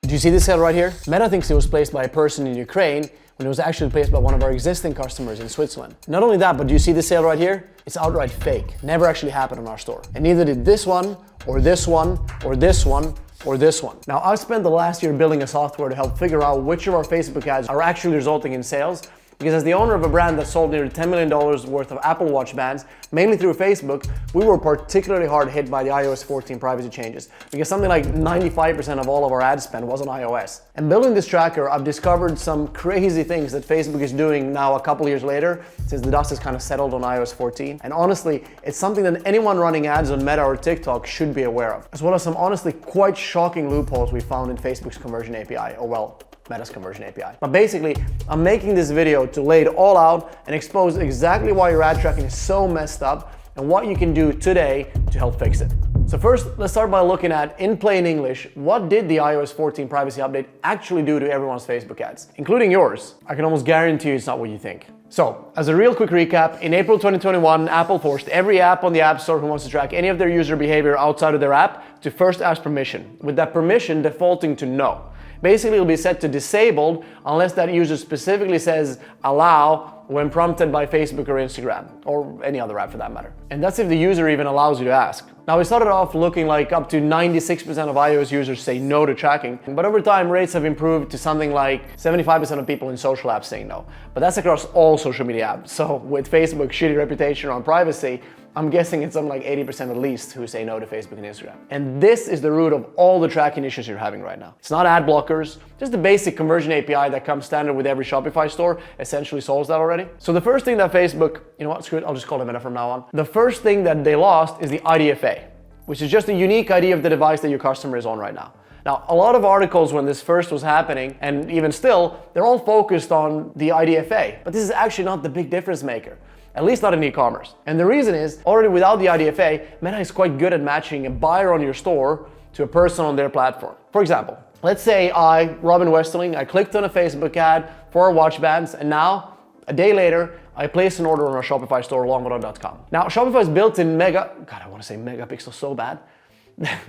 Do you see this sale right here? Meta thinks it was placed by a person in Ukraine when it was actually placed by one of our existing customers in Switzerland. Not only that, but do you see this sale right here? It's outright fake. Never actually happened on our store. And neither did this one, or this one, or this one, or this one. Now, I've spent the last year building a software to help figure out which of our Facebook ads are actually resulting in sales, because as the owner of a brand that sold nearly $10 million worth of Apple Watch bands, mainly through Facebook, we were particularly hard hit by the iOS 14 privacy changes, because something like 95% of all of our ad spend was on iOS. And building this tracker, I've discovered some crazy things that Facebook is doing now a couple years later, since the dust has kind of settled on iOS 14. And honestly, it's something that anyone running ads on Meta or TikTok should be aware of, as well as some honestly quite shocking loopholes we found in Facebook's conversion API, or well, Meta's conversion API. But basically, I'm making this video to lay it all out and expose exactly why your ad tracking is so messed up and what you can do today to help fix it. So first, let's start by looking at, in plain English, what did the iOS 14 privacy update actually do to everyone's Facebook ads, including yours? I can almost guarantee you it's not what you think. So, as a real quick recap, in April 2021, Apple forced every app on the App Store who wants to track any of their user behavior outside of their app to first ask permission, with that permission defaulting to no. Basically, it'll be set to disabled unless that user specifically says allow when prompted by Facebook or Instagram, or any other app for that matter. And that's if the user even allows you to ask. Now, we started off looking like up to 96% of iOS users say no to tracking, but over time rates have improved to something like 75% of people in social apps saying no. But that's across all social media apps. So with Facebook's shitty reputation on privacy, I'm guessing it's something like 80% at least who say no to Facebook and Instagram. And this is the root of all the tracking issues you're having right now. It's not ad blockers, just the basic conversion API that comes standard with every Shopify store essentially solves that already. So the first thing that Facebook, you know what, screw it, I'll just call it Meta from now on. The first thing that they lost is the IDFA, which is just a unique ID of the device that your customer is on right now. Now, a lot of articles when this first was happening, and even still, they're all focused on the IDFA, but this is actually not the big difference maker. At least not in e-commerce. And the reason is, already without the IDFA, Meta is quite good at matching a buyer on your store to a person on their platform. For example, let's say I, Robin Westerling, I clicked on a Facebook ad for our watch bands, and now, a day later, I placed an order on our Shopify store, longmodon.com. Now, Shopify's built-in God, I want to say megapixel so bad.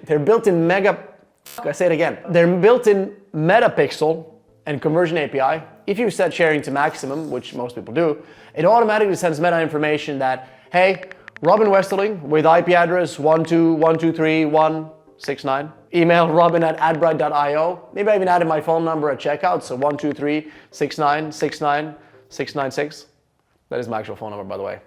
They're built-in I say it again. Their built-in metapixel and conversion API, if you set sharing to maximum, which most people do, it automatically sends Meta information that, hey, Robin Westerling with IP address 12123.169. Email robin@adbright.io. Maybe I even added my phone number at checkout, so 12369699696. That is my actual phone number, by the way.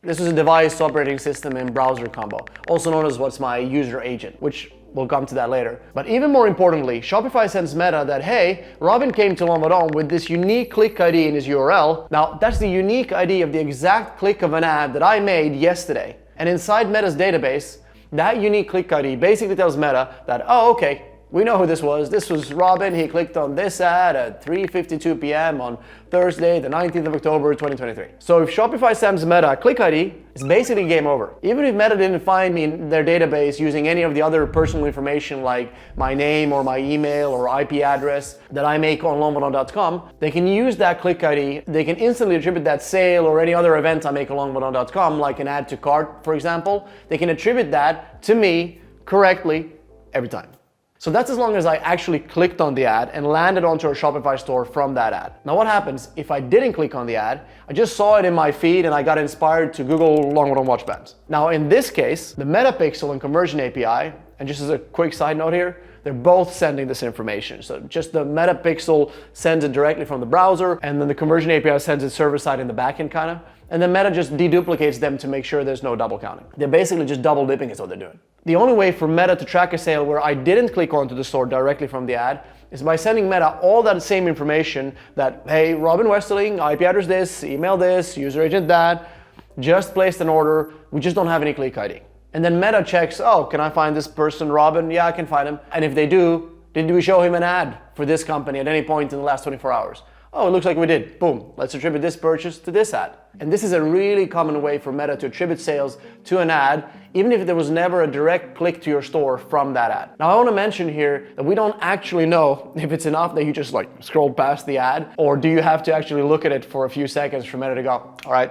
This is a device, operating system, and browser combo, also known as what's my user agent, which we'll come to that later. But even more importantly, Shopify sends Meta that, hey, Robin came to Longmodon with this unique click ID in his URL. Now, that's the unique ID of the exact click of an ad that I made yesterday. And inside Meta's database, that unique click ID basically tells Meta that, oh, okay, we know who this was. This was Robin. He clicked on this ad at 3:52 p.m. on Thursday, the 19th of October, 2023. So if Shopify sends Meta a click ID, it's basically game over. Even if Meta didn't find me in their database using any of the other personal information like my name or my email or IP address that I make on longmodon.com, they can use that click ID. They can instantly attribute that sale or any other event I make on longmodon.com, like an add to cart, for example. They can attribute that to me correctly every time. So that's as long as I actually clicked on the ad and landed onto our Shopify store from that ad. Now what happens if I didn't click on the ad? I just saw it in my feed and I got inspired to Google Longmodon watch bands. Now in this case, the metapixel and conversion API, and just as a quick side note here, they're both sending this information. So just the metapixel sends it directly from the browser, and then the conversion API sends it server side in the backend kind of. And then Meta just deduplicates them to make sure there's no double counting. They're basically just double dipping is what they're doing. The only way for Meta to track a sale where I didn't click onto the store directly from the ad is by sending Meta all that same information that, hey, Robin Westerling, IP address this, email this, user agent that, just placed an order, we just don't have any click ID. And then Meta checks, oh, can I find this person, Robin? Yeah, I can find him. And if they do, did we show him an ad for this company at any point in the last 24 hours? Oh, it looks like we did. Boom. Let's attribute this purchase to this ad. And this is a really common way for Meta to attribute sales to an ad, even if there was never a direct click to your store from that ad. Now, I want to mention here that we don't actually know if it's enough that you just like scroll past the ad, or do you have to actually look at it for a few seconds for Meta to go, all right,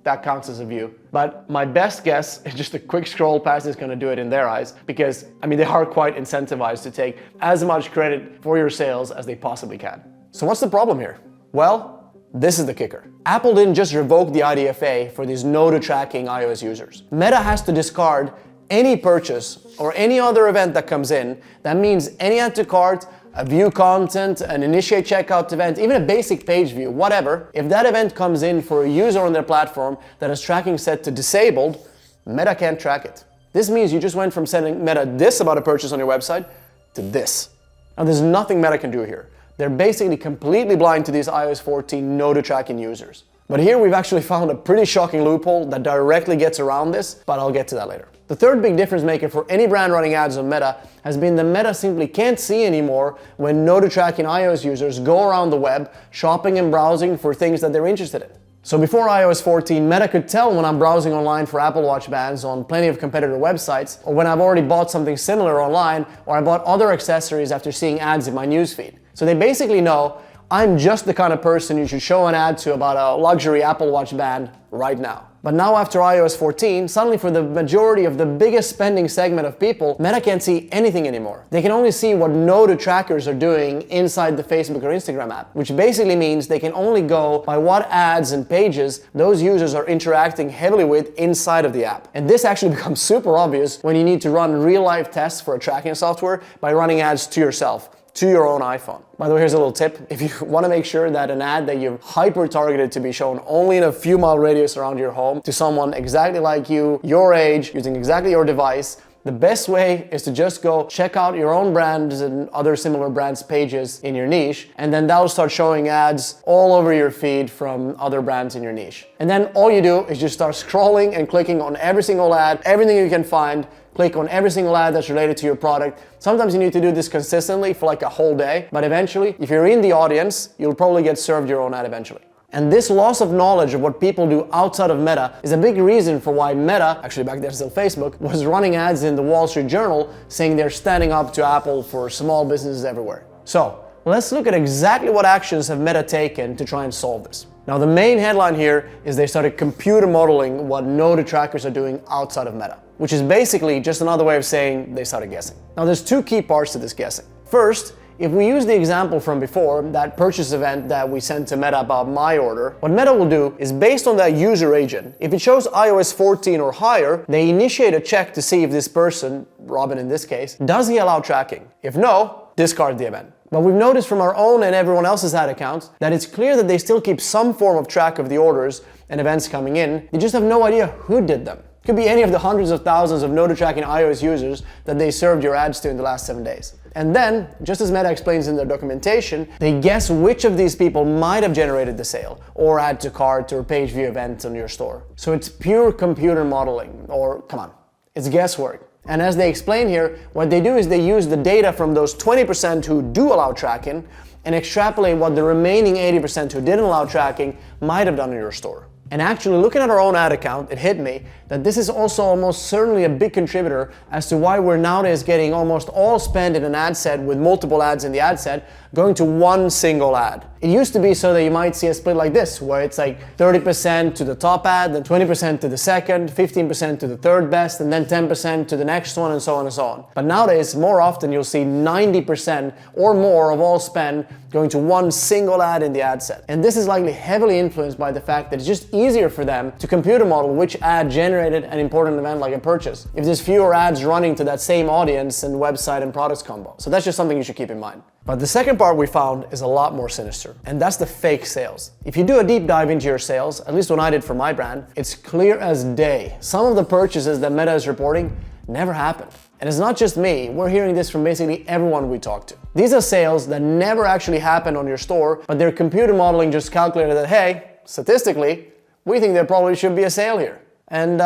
that counts as a view. But my best guess is just a quick scroll past is gonna do it in their eyes, because I mean, they are quite incentivized to take as much credit for your sales as they possibly can. So what's the problem here? Well, this is the kicker. Apple didn't just revoke the IDFA for these no-to-tracking iOS users. Meta has to discard any purchase or any other event that comes in. That means any add to cart, a view content, an initiate checkout event, even a basic page view, whatever. If that event comes in for a user on their platform that has tracking set to disabled, Meta can't track it. This means you just went from sending Meta this about a purchase on your website to this. Now there's nothing Meta can do here. They're basically completely blind to these iOS 14 no-to-tracking users. But here we've actually found a pretty shocking loophole that directly gets around this, but I'll get to that later. The third big difference maker for any brand running ads on Meta has been that Meta simply can't see anymore when no-to-tracking iOS users go around the web shopping and browsing for things that they're interested in. So before iOS 14, Meta could tell when I'm browsing online for Apple Watch bands on plenty of competitor websites, or when I've already bought something similar online, or I bought other accessories after seeing ads in my newsfeed. So they basically know I'm just the kind of person you should show an ad to about a luxury Apple Watch band right now. But now after iOS 14, suddenly for the majority of the biggest spending segment of people, Meta can't see anything anymore. They can only see what no-to-trackers are doing inside the Facebook or Instagram app, which basically means they can only go by what ads and pages those users are interacting heavily with inside of the app. And this actually becomes super obvious when you need to run real-life tests for a tracking software by running ads to yourself, to your own iPhone. By the way, here's a little tip. If you want to make sure that an ad that you've hyper-targeted to be shown only in a few mile radius around your home to someone exactly like you, your age, using exactly your device, the best way is to just go check out your own brands and other similar brands' pages in your niche, and then that'll start showing ads all over your feed from other brands in your niche. And then all you do is just start scrolling and clicking on every single ad, everything you can find. Click on every single ad that's related to your product. Sometimes you need to do this consistently for like a whole day, but eventually, if you're in the audience, you'll probably get served your own ad eventually. And this loss of knowledge of what people do outside of Meta is a big reason for why Meta, actually back then still Facebook, was running ads in the Wall Street Journal saying they're standing up to Apple for small businesses everywhere. So, let's look at exactly what actions have Meta taken to try and solve this. Now the main headline here is they started computer modeling what no-to-trackers are doing outside of Meta, which is basically just another way of saying they started guessing. Now there's two key parts to this guessing. First, if we use the example from before, that purchase event that we sent to Meta about my order, what Meta will do is based on that user agent, if it shows iOS 14 or higher, they initiate a check to see if this person, Robin in this case, does he allow tracking? If no, discard the event. But we've noticed from our own and everyone else's ad accounts that it's clear that they still keep some form of track of the orders and events coming in. They just have no idea who did them. It could be any of the hundreds of thousands of no-to-tracking iOS users that they served your ads to in the last 7 days. And then, just as Meta explains in their documentation, they guess which of these people might have generated the sale, or add to cart or page view event on your store. So it's pure computer modeling, or come on, it's guesswork. And as they explain here, what they do is they use the data from those 20% who do allow tracking and extrapolate what the remaining 80% who didn't allow tracking might have done in your store. And actually, looking at our own ad account, it hit me that this is also almost certainly a big contributor as to why we're nowadays getting almost all spend in an ad set with multiple ads in the ad set going to one single ad. It used to be so that you might see a split like this, where it's like 30% to the top ad, then 20% to the second, 15% to the third best, and then 10% to the next one, and so on and so on. But nowadays, more often you'll see 90% or more of all spend going to one single ad in the ad set. And this is likely heavily influenced by the fact that it's just easier for them to computer model which ad generated an important event like a purchase, if there's fewer ads running to that same audience and website and products combo. So that's just something you should keep in mind. But the second part we found is a lot more sinister, and that's the fake sales. If you do a deep dive into your sales, at least when I did for my brand, it's clear as day. Some of the purchases that Meta is reporting never happened. And it's not just me, we're hearing this from basically everyone we talk to. These are sales that never actually happened on your store, but their computer modeling just calculated that, hey, statistically, we think there probably should be a sale here. And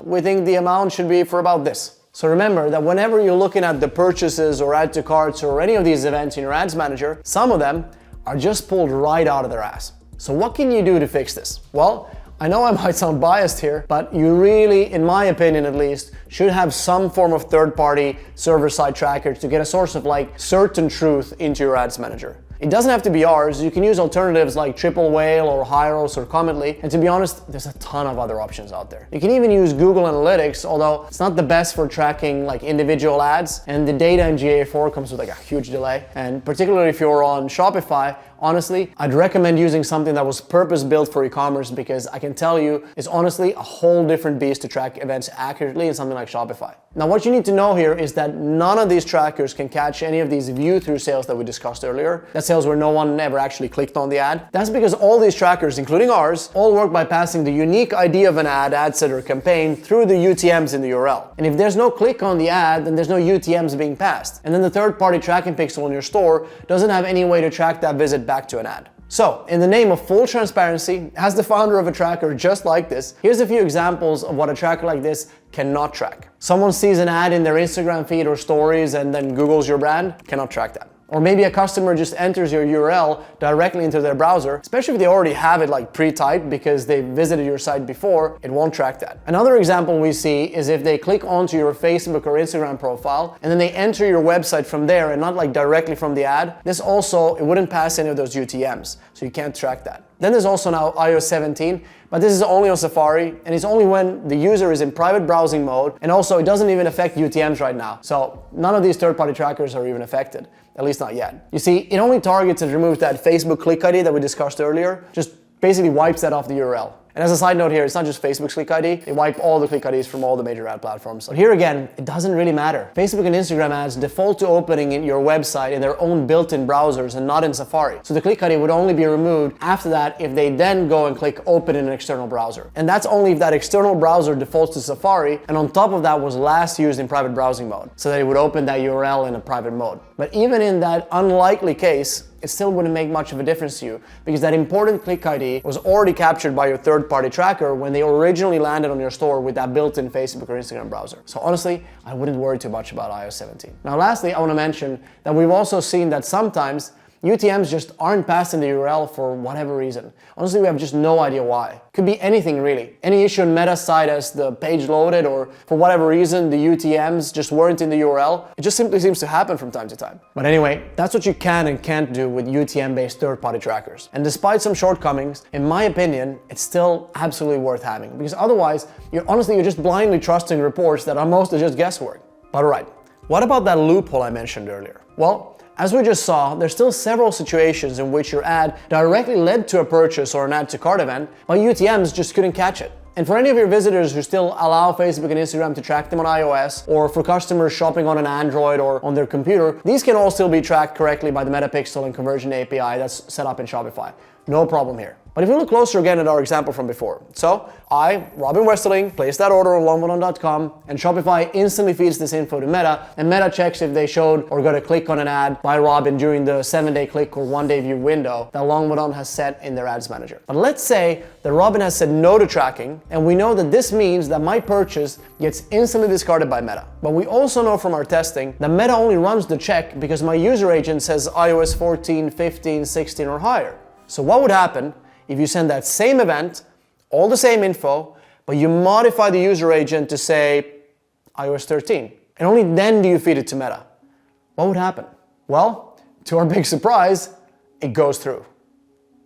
we think the amount should be for about this. So remember that whenever you're looking at the purchases or add to carts or any of these events in your ads manager, some of them are just pulled right out of their ass. So what can you do to fix this? Well, I know I might sound biased here, but you really, in my opinion at least, should have some form of third-party server-side tracker to get a source of like certain truth into your ads manager. It doesn't have to be ours. You can use alternatives like Triple Whale or Hyros or Cometly. And to be honest, there's a ton of other options out there. You can even use Google Analytics, although it's not the best for tracking like individual ads. And the data in GA4 comes with like a huge delay. And particularly if you're on Shopify, honestly, I'd recommend using something that was purpose-built for e-commerce, because I can tell you it's honestly a whole different beast to track events accurately in something like Shopify. Now, what you need to know here is that none of these trackers can catch any of these view-through sales that we discussed earlier. That's sales where no one ever actually clicked on the ad. That's because all these trackers, including ours, all work by passing the unique ID of an ad set, or campaign through the UTMs in the URL. And if there's no click on the ad, then there's no UTMs being passed. And then the third-party tracking pixel in your store doesn't have any way to track that visit back to an ad. So, in the name of full transparency, as the founder of a tracker just like this, here's a few examples of what a tracker like this cannot track. Someone sees an ad in their Instagram feed or stories and then Googles your brand, cannot track that. Or maybe a customer just enters your URL directly into their browser, especially if they already have it like pre-typed because they visited your site before, it won't track that. Another example we see is if they click onto your Facebook or Instagram profile and then they enter your website from there and not like directly from the ad, this also, it wouldn't pass any of those UTMs, so you can't track that. Then there's also now iOS 17, but this is only on Safari, and it's only when the user is in private browsing mode, and also it doesn't even affect UTMs right now. So none of these third-party trackers are even affected, at least not yet. You see, it only targets and removes that Facebook click ID that we discussed earlier, just basically wipes that off the URL. And as a side note here, it's not just Facebook's click ID, they wipe all the click IDs from all the major ad platforms. But here again, it doesn't really matter. Facebook and Instagram ads default to opening in your website in their own built-in browsers and not in Safari. So the click ID would only be removed after that if they then go and click open in an external browser. And that's only if that external browser defaults to Safari, and on top of that was last used in private browsing mode, so that it would open that URL in a private mode. But even in that unlikely case, it still wouldn't make much of a difference to you, because that important click ID was already captured by your third-party tracker when they originally landed on your store with that built-in Facebook or Instagram browser. So honestly, I wouldn't worry too much about iOS 17. Now lastly, I want to mention that we've also seen that sometimes UTMs just aren't passed in the URL for whatever reason. Honestly, we have just no idea why. Could be anything really. Any issue on Meta's side as the page loaded, or for whatever reason the UTMs just weren't in the URL. It just simply seems to happen from time to time. But anyway, that's what you can and can't do with UTM-based third-party trackers. And despite some shortcomings, in my opinion, it's still absolutely worth having, because otherwise, you're just blindly trusting reports that are mostly just guesswork. But alright, what about that loophole I mentioned earlier? Well, as we just saw, there's still several situations in which your ad directly led to a purchase or an add to cart event, but UTMs just couldn't catch it. And for any of your visitors who still allow Facebook and Instagram to track them on iOS, or for customers shopping on an Android or on their computer, these can all still be tracked correctly by the Metapixel and Conversion API that's set up in Shopify. No problem here. But if we look closer again at our example from before. So, I, Robin Westerling, placed that order on longboardon.com, and Shopify instantly feeds this info to Meta, and Meta checks if they showed or got a click on an ad by Robin during the 7-day click or 1-day view window that Longboardon has set in their ads manager. But let's say that Robin has said no to tracking, and we know that this means that my purchase gets instantly discarded by Meta. But we also know from our testing that Meta only runs the check because my user agent says iOS 14, 15, 16 or higher. So what would happen if you send that same event, all the same info, but you modify the user agent to say iOS 13, and only then do you feed it to Meta? What would happen? Well, to our big surprise, it goes through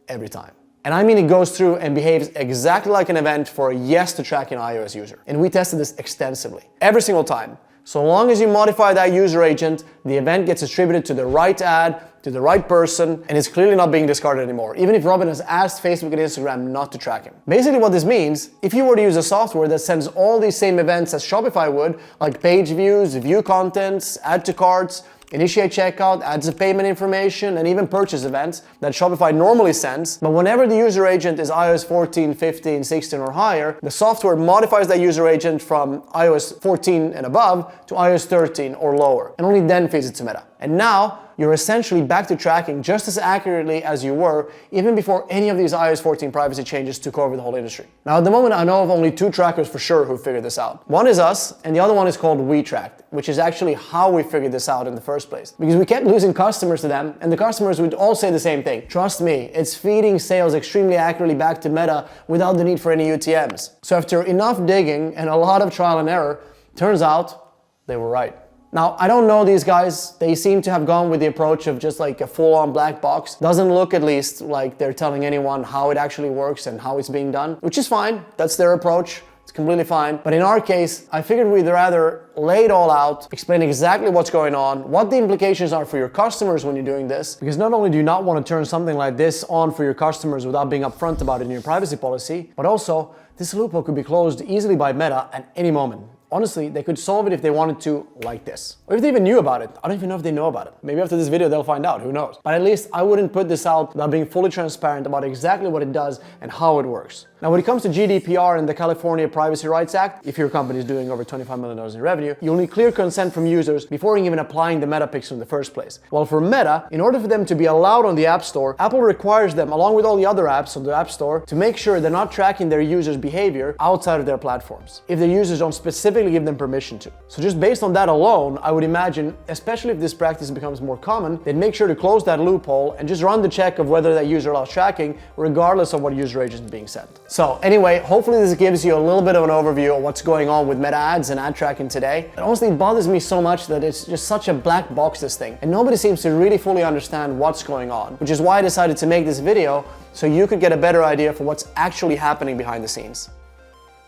every time. And I mean it goes through and behaves exactly like an event for a yes to tracking iOS user. And we tested this extensively, every single time. So long as you modify that user agent, the event gets distributed to the right ad, to the right person, and it's clearly not being discarded anymore, even if Robin has asked Facebook and Instagram not to track him. Basically what this means, if you were to use a software that sends all these same events as Shopify would, like page views, view contents, add to carts, initiate checkout, adds of payment information, and even purchase events that Shopify normally sends. But whenever the user agent is iOS 14, 15, 16 or higher, the software modifies that user agent from iOS 14 and above to iOS 13 or lower, and only then feeds it to Meta. And now, you're essentially back to tracking just as accurately as you were even before any of these iOS 14 privacy changes took over the whole industry. Now at the moment I know of only 2 trackers for sure who figured this out. One is us, and the other one is called WeTracked, which is actually how we figured this out in the first place. Because we kept losing customers to them, and the customers would all say the same thing. Trust me, it's feeding sales extremely accurately back to Meta without the need for any UTMs. So after enough digging and a lot of trial and error, turns out they were right. Now, I don't know these guys. They seem to have gone with the approach of just like a full-on black box. Doesn't look, at least, like they're telling anyone how it actually works and how it's being done, which is fine. That's their approach. It's completely fine. But in our case, I figured we'd rather lay it all out, explain exactly what's going on, what the implications are for your customers when you're doing this. Because not only do you not want to turn something like this on for your customers without being upfront about it in your privacy policy, but also this loophole could be closed easily by Meta at any moment. Honestly, they could solve it if they wanted to, like this. Or if they even knew about it. I don't even know if they know about it. Maybe after this video they'll find out, who knows. But at least I wouldn't put this out without being fully transparent about exactly what it does and how it works. Now, when it comes to GDPR and the California Privacy Rights Act, if your company is doing over $25 million in revenue, you'll need clear consent from users before even applying the Meta pixel in the first place. Well, for Meta, in order for them to be allowed on the App Store, Apple requires them, along with all the other apps on the App Store, to make sure they're not tracking their users' behavior outside of their platforms, if their users don't specifically give them permission to. So just based on that alone, I would imagine, especially if this practice becomes more common, they'd make sure to close that loophole and just run the check of whether that user allows tracking, regardless of what user age is being sent. So anyway, hopefully this gives you a little bit of an overview of what's going on with Meta ads and ad tracking today. And honestly, it bothers me so much that it's just such a black box, this thing, and nobody seems to really fully understand what's going on, which is why I decided to make this video so you could get a better idea for what's actually happening behind the scenes.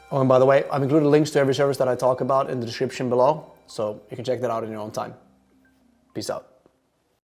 Oh, and by the way, I've included links to every service that I talk about in the description below, so you can check that out in your own time. Peace out.